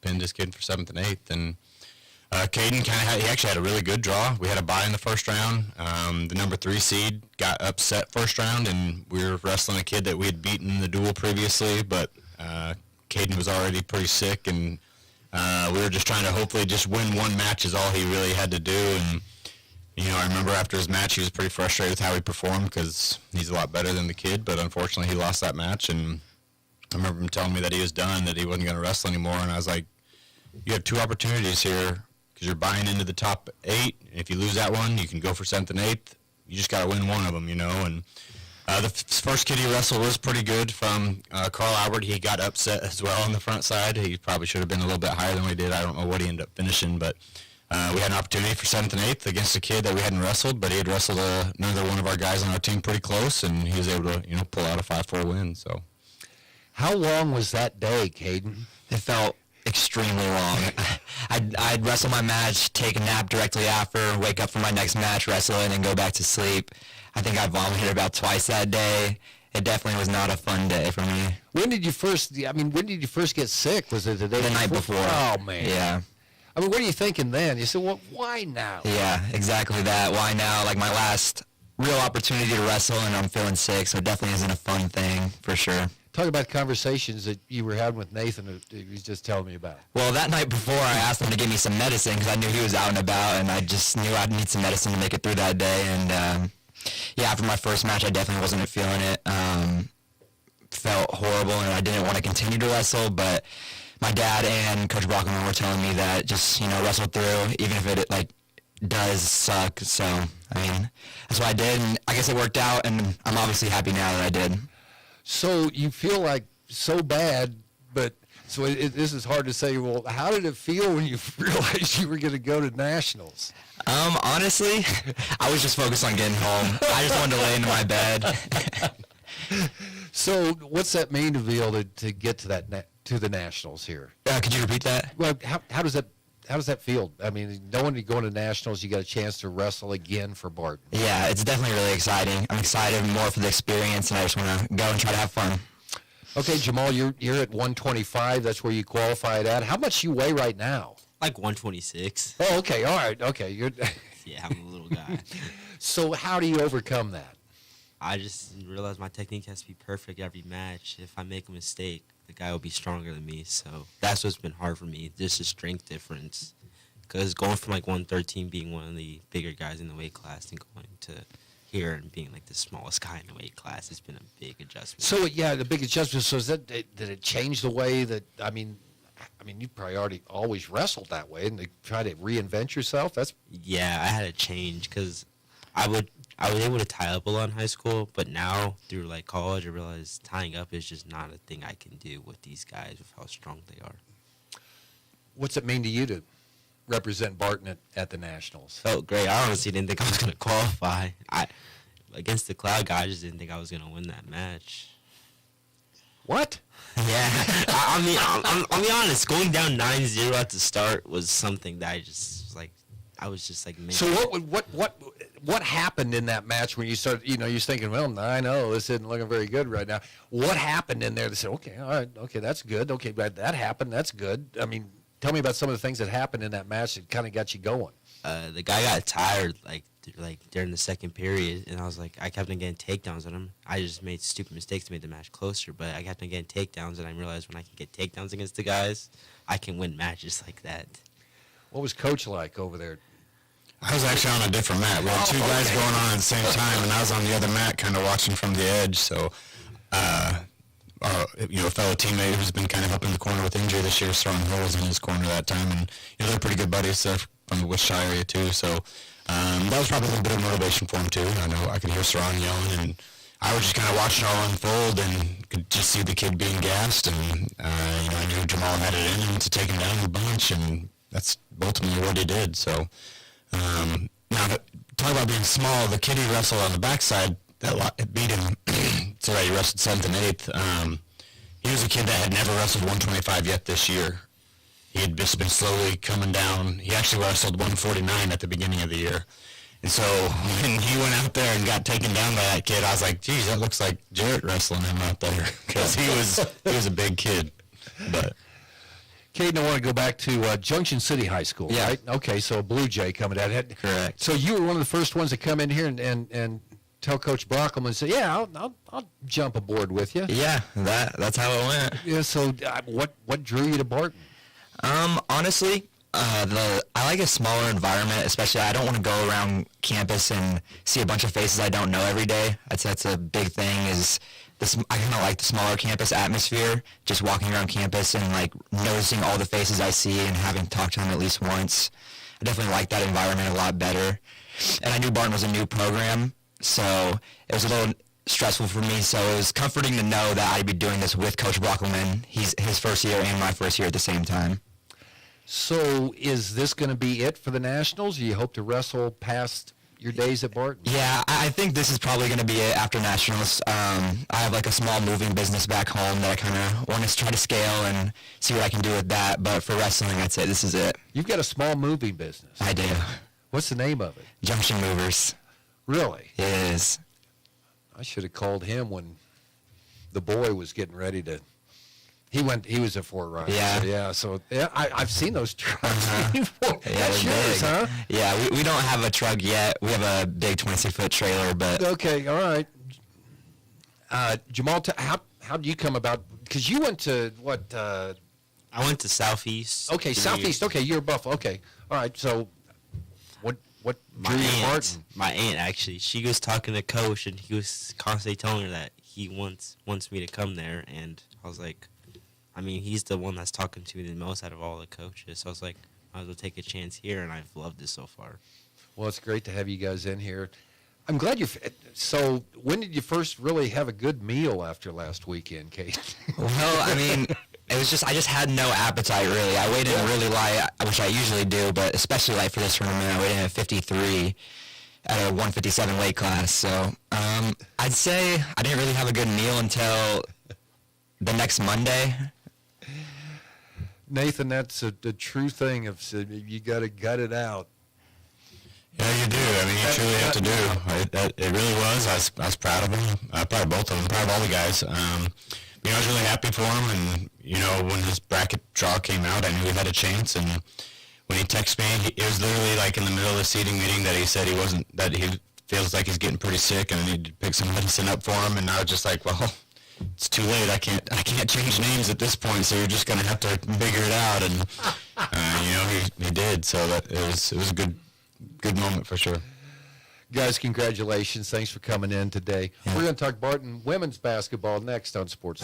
pinned this kid for 7th and 8th. And Caden he actually had a really good draw. We had a bye in the first round. The number 3 seed got upset first round, and we were wrestling a kid that we had beaten in the duel previously, but Caden was already pretty sick, and we were just trying to hopefully just win one match is all he really had to do. And I remember after his match he was pretty frustrated with how he performed, because he's a lot better than the kid, but unfortunately he lost that match. And I remember him telling me that he was done, that he wasn't going to wrestle anymore, and I was like, you have 2 opportunities here, because you're buying into the top 8. If you lose that one, you can go for 7th and 8th. You just got to win one of them, And the first kid he wrestled was pretty good from Carl Albert. He got upset as well on the front side. He probably should have been a little bit higher than we did. I don't know what he ended up finishing, but we had an opportunity for 7th and 8th against a kid that we hadn't wrestled, but he had wrestled another one of our guys on our team pretty close, and he was able to pull out a 5-4 win. So, how long was that day, Caden? It felt extremely long. I'd wrestle my match, take a nap directly after, wake up for my next match, wrestle it, and then go back to sleep. I think I vomited about twice that day. it definitely was not a fun day for me. When did you first get sick? Was it the day The night before. Oh, man. Yeah. I mean, what are you thinking then? You said, well, why now? Yeah, exactly that. Why now? Like my last real opportunity to wrestle, and I'm feeling sick, so it definitely isn't a fun thing for sure. Talk about conversations that you were having with Nathan that he was just telling me about. Well, that night before, I asked him to give me some medicine because I knew he was out and about, and I just knew I'd need some medicine to make it through that day. And yeah, after my first match, I definitely wasn't feeling it. Felt horrible, and I didn't want to continue to wrestle, but my dad and Coach Brockman were telling me that just, wrestle through, even if it, does suck. So, I mean, that's what I did, and I guess it worked out, and I'm obviously happy now that I did. So you feel like so bad, but so this is hard to say. Well, how did it feel when you realized you were going to go to nationals? Honestly, I was just focused on getting home. I just wanted to lay into my bed. So what's that mean to be able to get to to the nationals here? Could you repeat that? Well, how does that feel? I mean, knowing you're going to nationals, you got a chance to wrestle again for Barton. Yeah, it's definitely really exciting. I'm excited more for the experience, and I just want to go and try to have fun. Okay, Jamal, you're at 125. That's where you qualified at. How much you weigh right now? Like 126. Oh, okay. All right. Okay. Yeah, I'm a little guy. So how do you overcome that? I just realized my technique has to be perfect every match. If I make a mistake, the guy will be stronger than me. So that's what's been hard for me, just the strength difference. Because going from 113 being one of the bigger guys in the weight class and going to here and being the smallest guy in the weight class has been a big adjustment. So yeah, the big adjustment. So did it change the way that you probably always wrestled that way, and to try to reinvent yourself? Yeah, I had to change because I was able to tie up a lot in high school, but now through college, I realized tying up is just not a thing I can do with these guys with how strong they are. What's it mean to you to represent Barton at the Nationals? Felt great. I honestly didn't think I was going to qualify. Against the Cloud guy, I just didn't think I was going to win that match. What? Yeah. I'll be honest. Going down 9-0 at the start was something that I just was maybe. So what happened in that match when you started, you're thinking, well, 9-0, this isn't looking very good right now. What happened in there that said, okay, all right, okay, that's good. Okay, that happened, that's good. I mean, tell me about some of the things that happened in that match that kind of got you going. The guy got tired, during the second period, and I kept on getting takedowns on him. I just made stupid mistakes to make the match closer, but I kept on getting takedowns, and I realized when I can get takedowns against the guys, I can win matches like that. What was Coach like over there? I was actually on a different mat. We had two guys going on at the same time, and I was on the other mat kind of watching from the edge. So, a fellow teammate who's been kind of up in the corner with injury this year was throwing holes in his corner that time. And, they're pretty good buddies from the Wichita area, too. So, that was probably a little bit of motivation for him, too. I know I could hear Saran yelling, and I was just kind of watching it all unfold and could just see the kid being gassed. And, I knew Jamal had it in him to take him down a bunch, and that's ultimately what he did. So, now, talk about being small, the kid he wrestled on the backside, that beat him so that he wrestled 7th and 8th. He was a kid that had never wrestled 125 yet this year. He had just been slowly coming down. He actually wrestled 149 at the beginning of the year. And so when he went out there and got taken down by that kid, I was like, geez, that looks like Jarrett wrestling him out there, because he was a big kid. But Caden, I want to go back to Junction City High School, right? Okay, so Blue Jay coming out. Correct. So you were one of the first ones to come in here and tell Coach Brockelman and say, yeah, I'll jump aboard with you. Yeah, that's how it went. Yeah, so what drew you to Barton? Honestly, I like a smaller environment, especially I don't want to go around campus and see a bunch of faces I don't know every day. I'd say that's a big thing is I kind of like the smaller campus atmosphere, just walking around campus and noticing all the faces I see and having talked to them at least once. I definitely like that environment a lot better. And I knew Barton was a new program, so it was a little stressful for me, so it was comforting to know that I'd be doing this with Coach Brockelman. He's his first year and my first year at the same time. So is this going to be it for the Nationals? Do you hope to wrestle past your days at Barton? Yeah, I think this is probably going to be it after Nationals. I have a small moving business back home that I kind of want to try to scale and see what I can do with that, but for wrestling, I'd say this is it. You've got a small moving business. I do. What's the name of it? Junction Movers. Really? It is. I should have called him when the boy was getting ready to. He was a Ford Runner. Yeah. So I've seen those trucks before. Yeah, That's they're yours, big. huh? Yeah, we don't have a truck yet. We have a big 26-foot trailer, but Okay, all right. Jamal, how did you come about? Because you went to what? I went to Southeast. Okay, Southeast. Okay, you're Buffalo. Okay, all right. So, what drew you to Barton? My aunt actually, she was talking to Coach, and he was constantly telling her that he wants me to come there, and I was like, I mean, he's the one that's talking to me the most out of all the coaches. So I was like, might as well take a chance here, and I've loved it so far. Well, it's great to have you guys in here. I'm glad you're. So, when did you first really have a good meal after last weekend, Kate? well, I mean, it was just I just had no appetite really. I weighed in really light, which I usually do, but especially light for this tournament. I weighed in at 53 at a 157 weight class. So I'd say I didn't really have a good meal until the next Monday. Nathan, that's a true thing. Of you got to gut it out. Yeah, you do. I mean, you truly have to do. It really was. I was proud of him. Proud of both of them. Proud of all the guys. I was really happy for him. And when his bracket draw came out, I knew we had a chance. And when he texted me, it was literally like in the middle of the seating meeting that he said that he feels like he's getting pretty sick and I need to pick some medicine up for him. And I was just like, well, it's too late. I can't change names at this point. So you're just gonna have to figure it out. And he did. So that it was a good moment for sure. Guys, congratulations. Thanks for coming in today. Yeah. We're going to talk Barton women's basketball next on Sports.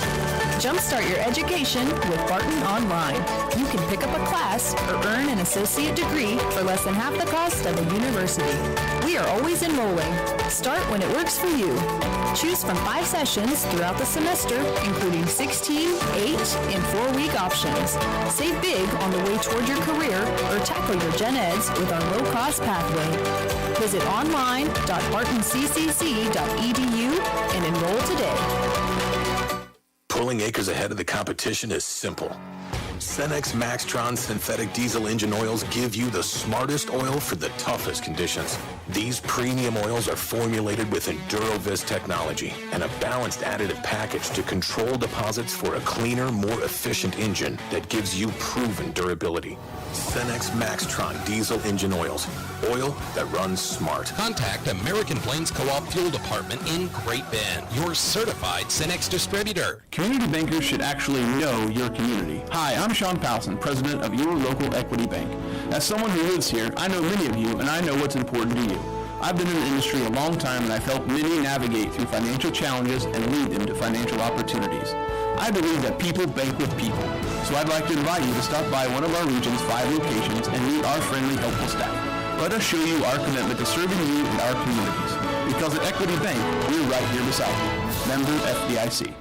Jumpstart your education with Barton Online. You can pick up a class or earn an associate degree for less than half the cost of a university. We are always enrolling. Start when it works for you. Choose from 5 sessions throughout the semester, including 16, 8, and 4-week options. Save big on the way toward your career or tackle your gen eds with our low-cost pathway. Visit online.bartoncccc.edu and enroll today. Pulling acres ahead of the competition is simple. Cenex Maxtron synthetic diesel engine oils give you the smartest oil for the toughest conditions. These premium oils are formulated with EnduroVis technology and a balanced additive package to control deposits for a cleaner, more efficient engine that gives you proven durability. Cenex Maxtron diesel engine oils. Oil that runs smart. Contact American Plains Co-op Fuel Department in Great Bend, your certified Cenex distributor. Community bankers should actually know your community. Hi, I'm Sean Powson, president of your local Equity Bank. As someone who lives here, I know many of you and I know what's important to you. I've been in the industry a long time and I've helped many navigate through financial challenges and lead them to financial opportunities. I believe that people bank with people, so I'd like to invite you to stop by one of our region's 5 locations and meet our friendly, helpful staff. Let us show you our commitment to serving you and our communities. Because at Equity Bank, we're right here beside you. Member FDIC.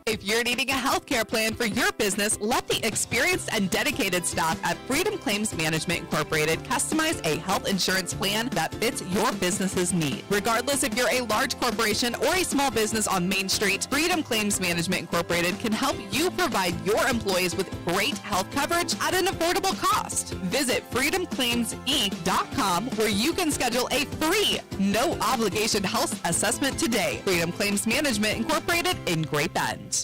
If you're needing a healthcare plan for your business, let the experienced and dedicated staff at Freedom Claims Management Incorporated customize a health insurance plan that fits your business's need. Regardless if you're a large corporation or a small business on Main Street, Freedom Claims Management Incorporated can help you provide your employees with great health coverage at an affordable cost. Visit freedomclaimsinc.com where you can schedule a free, no obligation health assessment today. Freedom Claims Management Incorporated in Great Bend.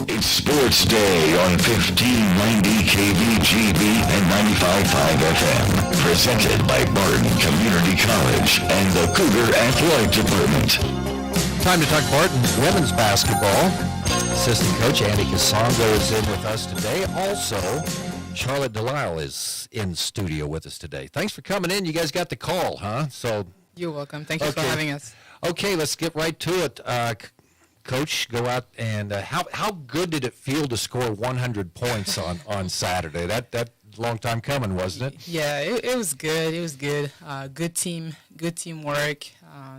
It's Sports Day on 1590 KVGB and 95.5 FM. Presented by Barton Community College and the Cougar Athletic Department. Time to talk Barton women's basketball. Assistant coach Andy Casongo is in with us today. Also, Charlotte Delisle is in studio with us today. Thanks for coming in. You guys got the call, huh? So you're welcome. Thank you for having us. Okay, let's get right to it. Coach, go out and how good did it feel to score 100 points on Saturday? That long time coming, wasn't it? Yeah, it was good. It was good. Good teamwork.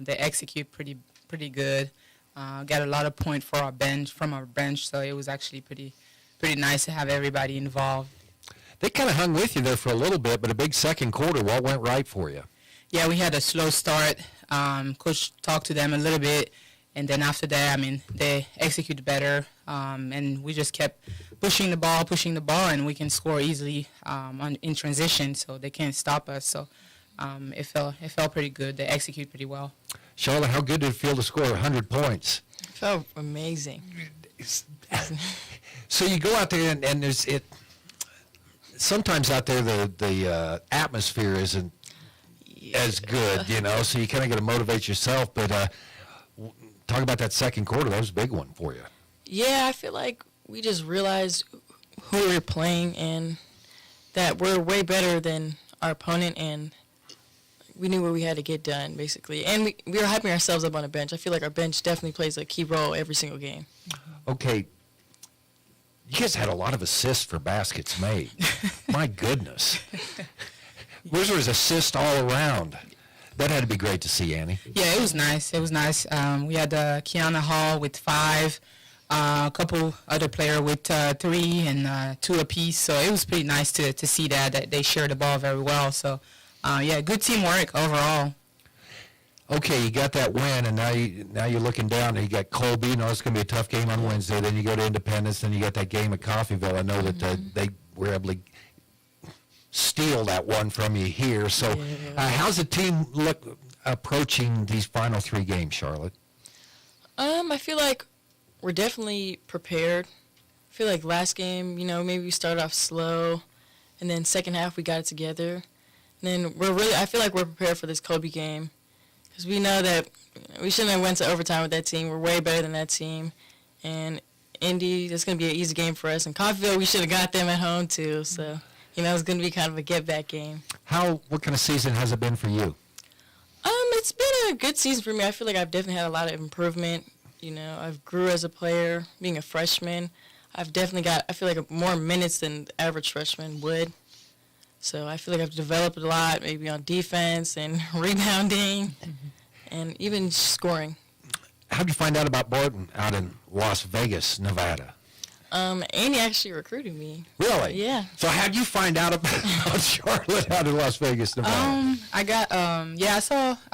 They execute pretty good. Got a lot of points from our bench, so it was actually pretty nice to have everybody involved. They kind of hung with you there for a little bit, but a big second quarter. What went right for you? Yeah, we had a slow start. Coach talked to them a little bit. And then after that, they executed better, and we just kept pushing the ball, and we can score easily in transition, so they can't stop us. So it felt pretty good. They execute pretty well. Charlotte, how good did it feel to score 100 points? It felt amazing. So you go out there and there's it. Sometimes out there the atmosphere isn't as good, so you kind of got to motivate yourself. But talk about that second quarter. That was a big one for you. Yeah, I feel like we just realized who we were playing and that we're way better than our opponent, and we knew what we had to get done, basically. And we were hyping ourselves up on the bench. I feel like our bench definitely plays a key role every single game. Okay. You guys had a lot of assists for baskets made. My goodness. There was assists all around. That had to be great to see, Annie. Yeah, it was nice. It was nice. We had Kiana Hall with 5, a couple other players with 3 and 2 apiece. So it was pretty nice to see that they shared the ball very well. So, yeah, good teamwork overall. Okay, you got that win, and now you're looking down, and you got Colby. It's going to be a tough game on Wednesday. Then you go to Independence, then you got that game at Coffeyville. I know that they were able to steal that one from you here. So how's the team look approaching these final 3 games, Charlotte? I feel like we're definitely prepared. I feel like last game, maybe we started off slow, and then second half we got it together. And then I feel like we're prepared for this Colby game. Because we know that we shouldn't have went to overtime with that team. We're way better than that team. And Indy, that's going to be an easy game for us. And Coffeyville, we should have got them at home, too. So, it's going to be kind of a get-back game. What kind of season has it been for you? It's been a good season for me. I feel like I've definitely had a lot of improvement. I've grew as a player, being a freshman. I've definitely got, I feel like, more minutes than the average freshman would. So I feel like I've developed a lot, maybe on defense and rebounding and even scoring. How did you find out about Barton out in Las Vegas, Nevada? Annie actually recruited me. Really? Yeah. So how'd you find out about Charlotte out in Las Vegas, Nevada? I got, I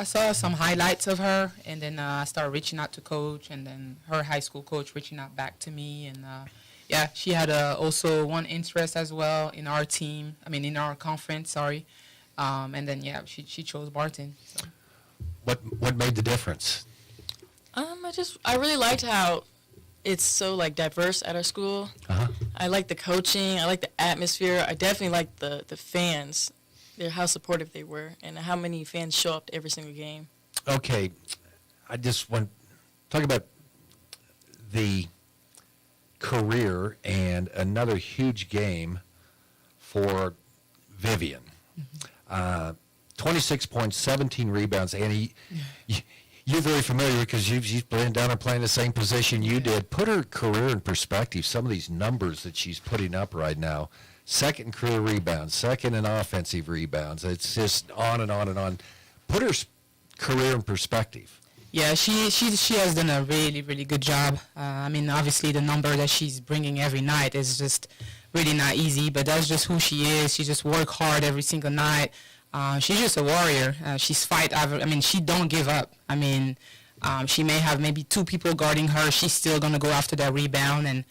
saw some highlights of her, and then I started reaching out to coach, and then her high school coach reaching out back to me, and yeah, she had also one interest as well in our team. In our conference, sorry. And then, yeah, she chose Barton. So. What made the difference? I really liked how it's so, diverse at our school. Uh-huh. I like the coaching. I like the atmosphere. I definitely like the fans, how supportive they were, and how many fans show up to every single game. Okay. I just want to talk about the career and another huge game for Vivian. 26 points, 17 rebounds. Annie, you're very familiar because she's been down there playing the same position you did. Put her career in perspective, some of these numbers that she's putting up right now. Second career rebounds, second in offensive rebounds. It's just on and on and on. Put her career in perspective. Yeah, she has done a really, really good job. Obviously the number that she's bringing every night is just really not easy, but that's just who she is. She just works hard every single night. She's just a warrior. She's she don't give up. She may have maybe 2 people guarding her. She's still going to go after that rebound, and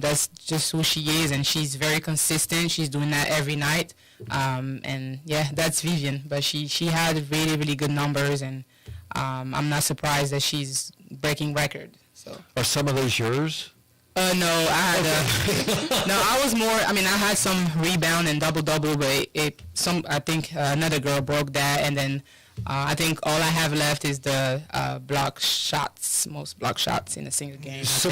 that's just who she is, and she's very consistent. She's doing that every night. And, yeah, that's Vivian. But she had really, really good numbers, and I'm not surprised that she's breaking record. So. Are some of those yours? No, I had I was more. I had some rebound and double, but I think another girl broke that, and then I think all I have left is the most block shots in a single game. So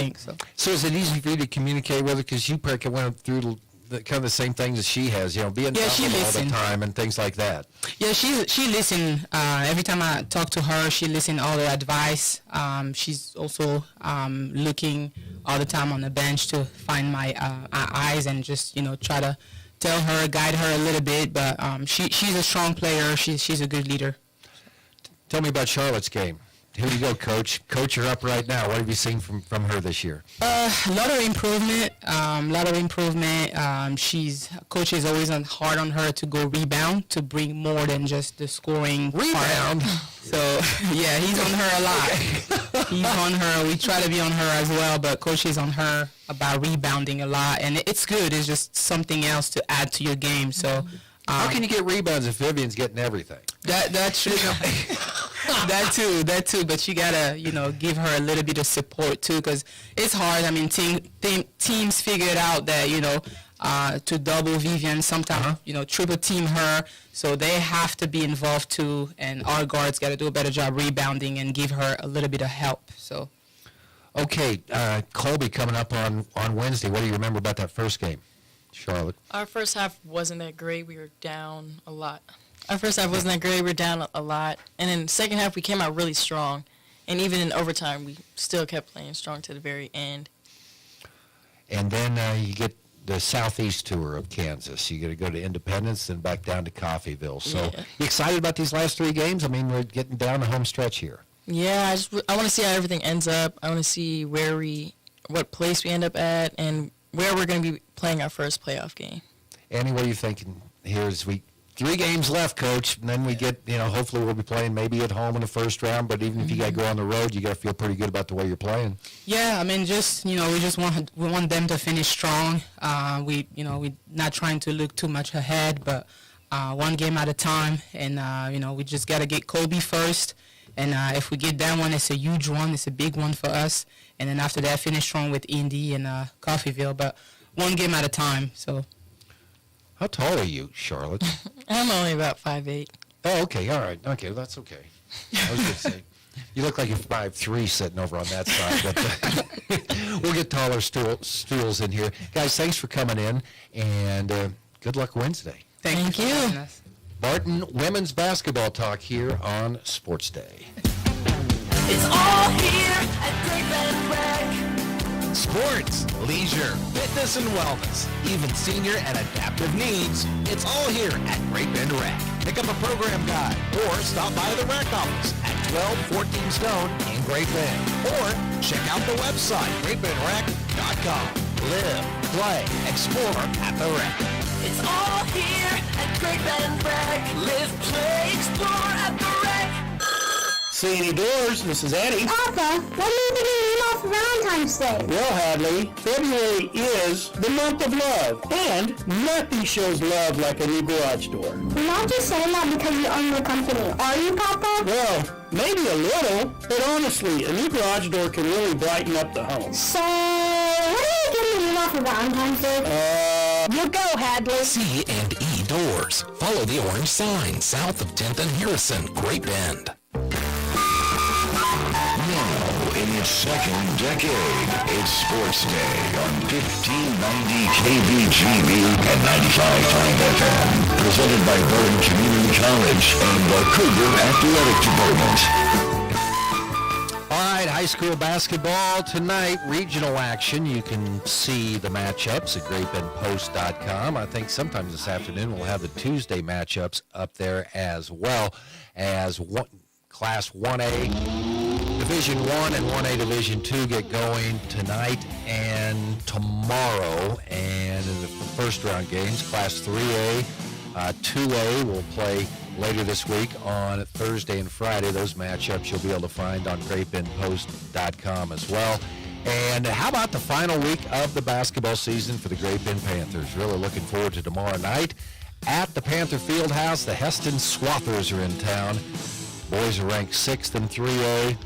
is it easy for you to communicate with her because you probably went through kind of the same things as she has, being down all the time and things like that. Yeah, she listened. Every time I talk to her, she listened all the advice. She's also looking all the time on the bench to find my eyes and just try to tell her, guide her a little bit. But she's a strong player. She's a good leader. Tell me about Charlotte's game. Here you go, Coach. Coach, you're up right now. What have you seen from her this year? A lot of improvement. Coach is always hard on her to go rebound, to bring more than just the scoring rebound. So, yeah, he's on her a lot. He's on her. We try to be on her as well, but Coach is on her about rebounding a lot, and it's good. It's just something else to add to your game. So, how can you get rebounds if Vivian's getting everything? That's true. that too. But you gotta, give her a little bit of support too, because it's hard. I mean, teams figured out that to double Vivian, sometimes triple team her, so they have to be involved too. And our guards got to do a better job rebounding and give her a little bit of help. So. Okay, Colby coming up on Wednesday. What do you remember about that first game, Charlotte? Our first half wasn't that great. We were down a lot. Our first half wasn't that great. We were down a lot. And then the second half, we came out really strong. And even in overtime, we still kept playing strong to the very end. And then you get the southeast tour of Kansas. You got to go to Independence and back down to Coffeyville. So you excited about these last 3 games? I mean, we're getting down the home stretch here. Yeah, I want to see how everything ends up. I want to see what place we end up at, and where we're going to be playing our first playoff game. Annie, what are you thinking here as 3 games left, Coach, and then we get, hopefully we'll be playing maybe at home in the first round, but even if you got to go on the road, you got to feel pretty good about the way you're playing. Yeah, I mean, we want them to finish strong. We're not trying to look too much ahead, but 1 game at a time, and, we just got to get Colby first. And if we get that one, it's a huge one. It's a big one for us. And then after that, finish strong with Indy and Coffeyville. But 1 game at a time. So. How tall are you, Charlotte? I'm only about 5'8". Oh, okay. All right. Okay, that's okay. I was going to say, you look like you're 5'3" sitting over on that side. But we'll get taller stools in here. Guys, thanks for coming in. And good luck Wednesday. Thank you. Barton women's basketball talk here on Sports Day. It's all here at Great Bend Rec. Sports, leisure, fitness, and wellness, even senior and adaptive needs. It's all here at Great Bend Rec. Pick up a program guide or stop by the rec office at 1214 Stone in Great Bend. Or check out the website, greatbendrec.com. Live, play, explore at the rec. It's all here at Great Bend Rec. Live, play, explore at the rec. Sandy Doors, this is Eddie. Papa, when are you going to name off Valentine's Day? Well, Hadley, February is the month of love, and nothing shows love like a new garage door. You're not just saying that because you own the company, are you, Papa? Well, maybe a little, but honestly, a new garage door can really brighten up the home. So, what are you going to name off for Valentine's Day? You go, Hadley. C&E Doors. Follow the orange sign south of 10th and Harrison, Great Bend. Now, in its second decade, it's Sports Day on 1590 KVGB and 95.5 FM. Presented by Barton Community College and the Cougar Athletic Department. All right, high school basketball tonight, regional action. You can see the matchups at greatbendpost.com. I think sometime this afternoon we'll have the Tuesday matchups up there as well as Class 1A, Division 1 and 1A Division 2 get going tonight and tomorrow. And in the first round games, Class 3A, 2A will play later this week on Thursday and Friday. Those matchups you'll be able to find on greatbendpost.com as well. And how about the final week of the basketball season for the Great Bend Panthers? Really looking forward to tomorrow night at the Panther Fieldhouse. The Heston Swathers are in town. Boys are ranked 6th in 3A.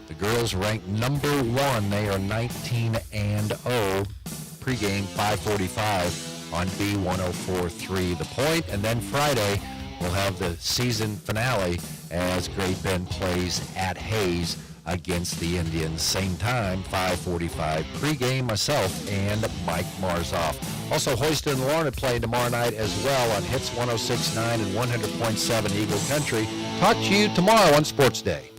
The girls are ranked number 1. They are 19-0. Pregame 5:45 on B104.3 The Point. And then Friday, we'll have the season finale as Great Bend plays at Hayes against the Indians. Same time, 5:45 pregame, myself and Mike Marzoff. Also, Hoiston and Lorna playing tomorrow night as well on Hits 106.9 and 100.7 Eagle Country. Talk to you tomorrow on Sports Day.